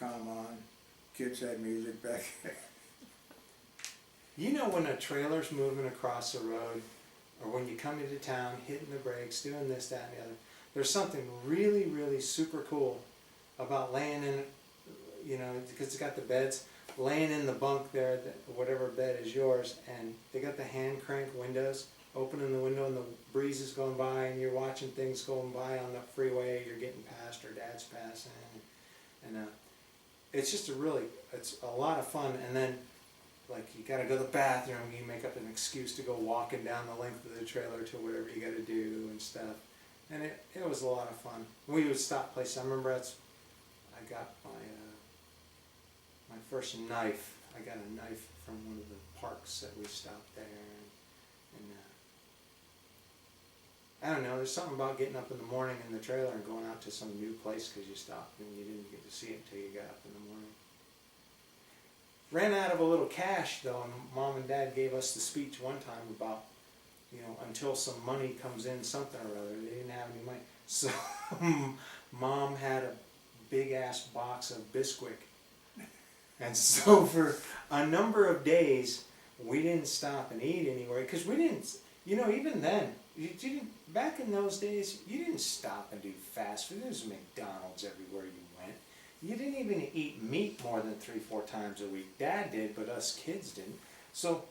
intercom on, kids had music back there. You know when a trailer's moving across the road, or when you come into town, hitting the brakes, doing this, that, and the other, there's something really, really super cool about laying in, you know, because it's got the beds, laying in the bunk there, whatever bed is yours, and they got the hand crank windows, opening the window and the breeze is going by and you're watching things going by on the freeway, you're getting past or dad's passing, and it's just it's a lot of fun. And then like you gotta go to the bathroom, you make up an excuse to go walking down the length of the trailer to whatever you gotta do and stuff, and it was a lot of fun. We would stop places. I remember I got my first knife. I got a knife from one of the parks that we stopped there, and I don't know, there's something about getting up in the morning in the trailer and going out to some new place because you stopped and you didn't get to see it until you got up in the morning. Ran out of a little cash though, and Mom and Dad gave us the speech one time about, you know, until some money comes in, something or other. They didn't have any money. So Mom had a big ass box of Bisquick. And so for a number of days, we didn't stop and eat anywhere because we didn't, you know, even then, you didn't, back in those days, you didn't stop and do fast food. There was McDonald's everywhere you went. You didn't even eat meat more than 3-4 times a week. Dad did, but us kids didn't. So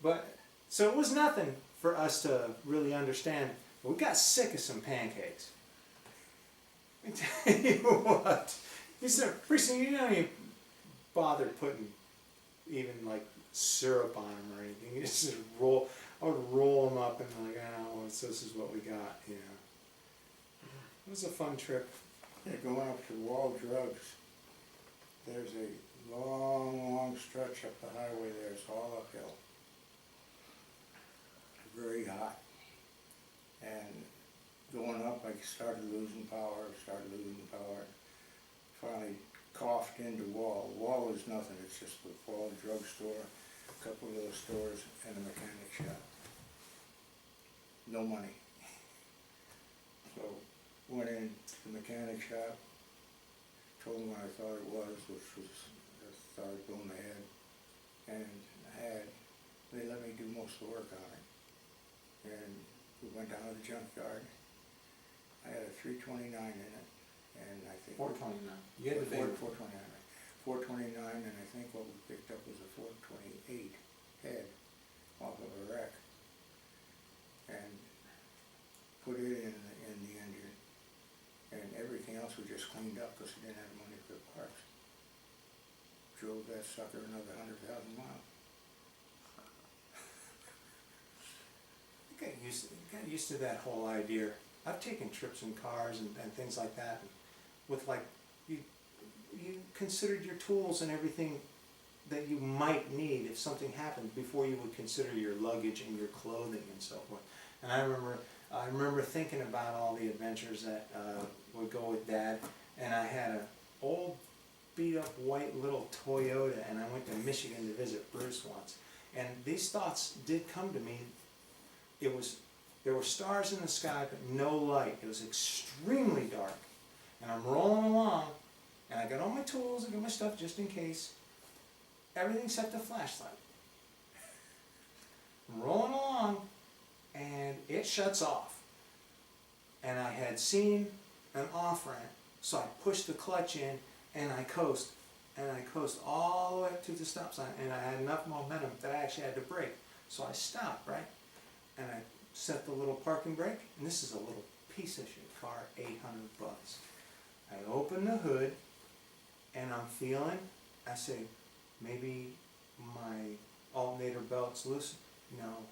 it was nothing for us to really understand. We got sick of some pancakes. I tell you what, pretty soon you don't even bother putting even like syrup on them or anything. You just I would roll them up and be like, oh, this is what we got, you know. It was a fun trip. Yeah, going up to Wall Drugs, there's a long, long stretch up the highway there. It's all uphill. Very hot. And going up, I started losing power. Finally coughed into Wall. Wall is nothing. It's just the Wall drugstore, a couple of little stores, and a mechanic shop. No money. So went in the mechanic shop, told them what I thought it was, which was, I thought I'd go in the head, and they let me do most of the work on it. And we went down to the junkyard. I had a 329 in it, and I think 429. You had the big 429, right? 429, and I think what we picked up was a 428 head off of a wreck, and put it in the engine, and everything else we just cleaned up because we didn't have money for the parts. Drove that sucker another 100,000 miles. Got used to that whole idea. I've taken trips in cars and things like that, with like you considered your tools and everything that you might need if something happened before you would consider your luggage and your clothing and so forth. And I remember thinking about all the adventures that would go with Dad, and I had an old beat up white little Toyota, and I went to Michigan to visit Bruce once, and these thoughts did come to me. There were stars in the sky, but no light. It was extremely dark. And I'm rolling along, and I got all my tools, I got my stuff just in case. Everything except the flashlight. I'm rolling along, and it shuts off. And I had seen an off-ramp, so I pushed the clutch in, and I coast. And I coast all the way up to the stop sign, and I had enough momentum that I actually had to brake. So I stopped, right? And I set the little parking brake, and this is a little piece of shit car, $800. I open the hood, and I'm feeling, I say, maybe my alternator belt's loose. No,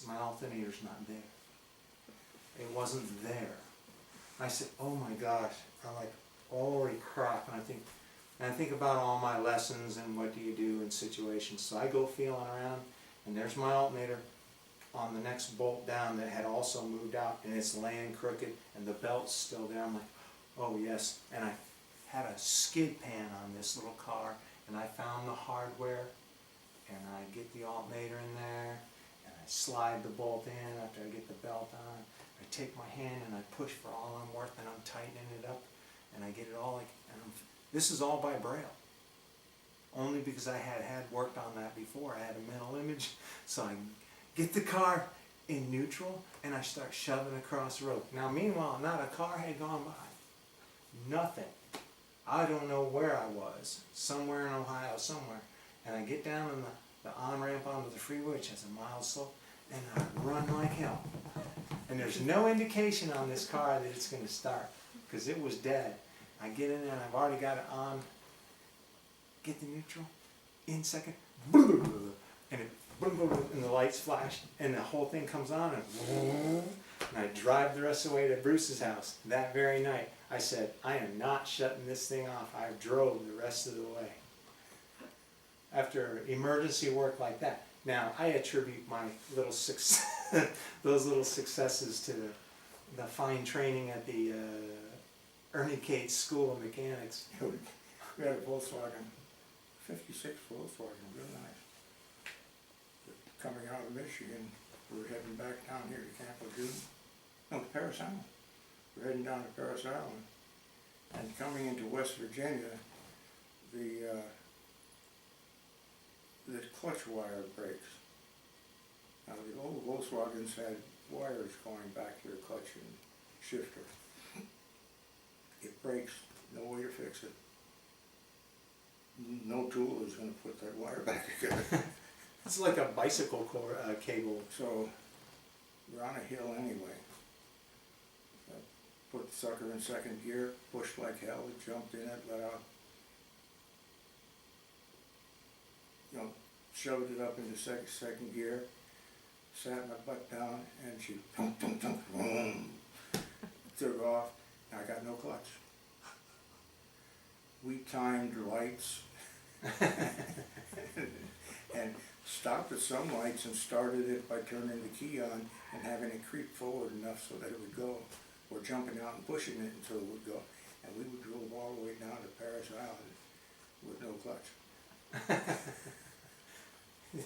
my alternator's not there. It wasn't there. I said, oh my gosh. I'm like, holy crap. And I think about all my lessons and what do you do in situations. So I go feeling around, and there's my alternator on the next bolt down that had also moved out, and it's laying crooked, and the belt's still there. I'm like, oh yes. And I had a skid pan on this little car, and I found the hardware, and I get the alternator in there, and I slide the bolt in after I get the belt on. I take my hand and I push for all I'm worth, and I'm tightening it up, and I get it all like, and This is all by Braille. Only because I had worked on that before. I had a mental image. So I get the car in neutral and I start shoving across the road. Now meanwhile, not a car had gone by. Nothing. I don't know where I was. Somewhere in Ohio, somewhere. And I get down on the on-ramp onto the freeway, which has a mild slope, and I run like hell. And there's no indication on this car that it's going to start, because it was dead. I get in there and I've already got it on. Get the neutral, in second, and it, and the lights flash, and the whole thing comes on, and I drive the rest of the way to Bruce's house. That very night, I said, I am not shutting this thing off. I drove the rest of the way. After emergency work like that. Now, I attribute my little those little successes to the fine training at the Ernie Cates School of Mechanics. We had a Volkswagen, 56 Volkswagen, real nice. Coming out of Michigan, we were heading back down here to Camp Lejeune. No, to Paris Island. We're heading down to Paris Island. And coming into West Virginia, the clutch wire breaks. Now the old Volkswagens had wires going back to the clutch and shifter. It breaks, no way to fix it. No tool is going to put that wire back together. It's like a bicycle cable. So we're on a hill anyway. I put the sucker in second gear, pushed like hell, jumped in it, let out. Shoved it up into second gear, sat my butt down, and she thump, thump, thump, boom, took off, and I got no clutch. We timed lights and stopped at some lights and started it by turning the key on and having it creep forward enough so that it would go, or jumping out and pushing it until it would go. And we would drove all the way down to Paris Island with no clutch.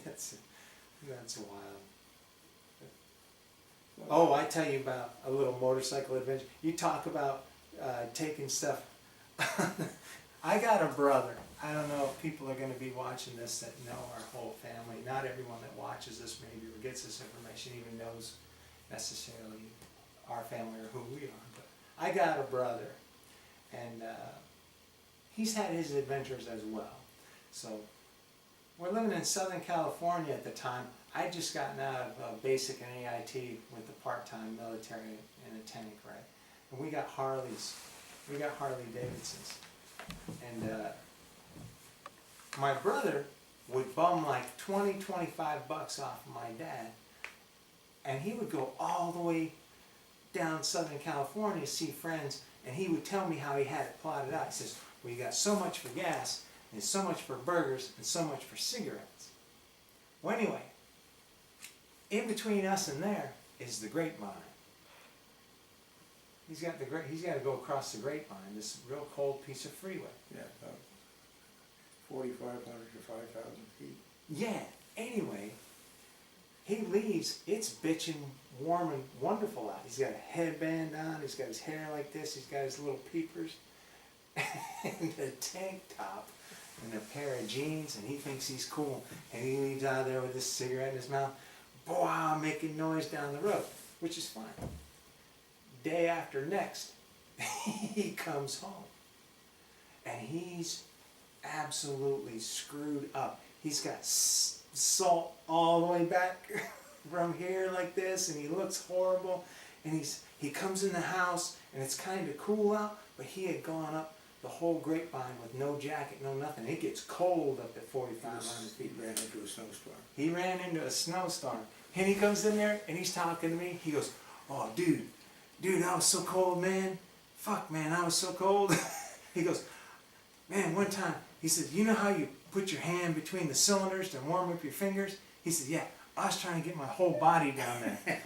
That's wild. Oh, I tell you about a little motorcycle adventure. You talk about taking stuff. I got a brother. I don't know if people are going to be watching this that know our whole family. Not everyone that watches this maybe or gets this information even knows necessarily our family or who we are. But I got a brother, and he's had his adventures as well. So we're living in Southern California at the time. I'd just gotten out of basic and AIT with the part-time military in a tank, right? And we got Harleys. We got Harley Davidsons. And my brother would bum like 20, 25 bucks off of my dad. And he would go all the way down Southern California to see friends. And he would tell me how he had it plotted out. He says, well, you got so much for gas, and so much for burgers, and so much for cigarettes. Well, anyway, in between us and there is the grapevine. He's got to go across the grapevine, this real cold piece of freeway. Yeah, about 4,500 to 5,000 feet. Yeah, anyway, he leaves, it's bitchin' warm and wonderful out. He's got a headband on, he's got his hair like this, he's got his little peepers, and a tank top, and a pair of jeans, and he thinks he's cool. And he leaves out there with his cigarette in his mouth, boy, making noise down the road, which is fine. Day after next, he comes home, and he's absolutely screwed up. He's got salt all the way back from here like this, and he looks horrible. And he comes in the house, and it's kind of cool out, but he had gone up the whole grapevine with no jacket, no nothing. It gets cold up at 4,500 feet. He ran into a snowstorm. He ran into a snowstorm. And he comes in there, and he's talking to me. He goes, oh, dude, I was so cold, man. Fuck, man, I was so cold. He goes, man, one time, he said, you know how you put your hand between the cylinders to warm up your fingers? He said, yeah, I was trying to get my whole body down there.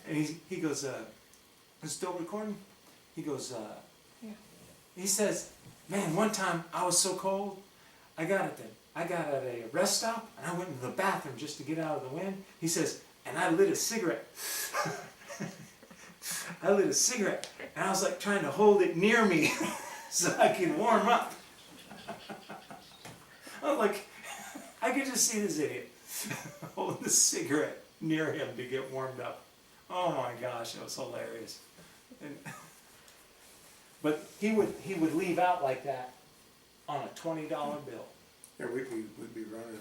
And he goes, it's still recording? He goes, yeah. He says, man, one time I was so cold, I got at a rest stop, and I went into the bathroom just to get out of the wind. He says, and I lit a cigarette. I lit a cigarette, and I was like trying to hold it near me so I could warm up. I'm like, I could just see this idiot holding the cigarette near him to get warmed up. Oh my gosh, it was hilarious. And, but he would leave out like that on a $20 bill. Yeah, we'd be running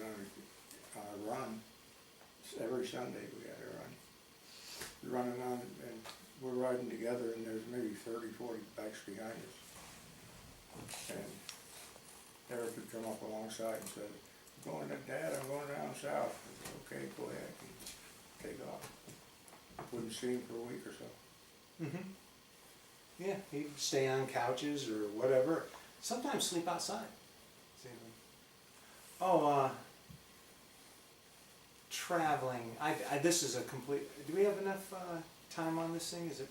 on a run. Every Sunday we had a run. Running on, and we're riding together, and there's maybe 30, 40 bikes behind us. And Eric would come up alongside and say, "I'm going to Dad, I'm going down south." I said, "Okay, go ahead," and take off. Wouldn't see him for a week or so. Yeah, he'd stay on couches or whatever. Sometimes sleep outside. Oh, traveling. This is a complete. Do we have enough time on this thing? Is it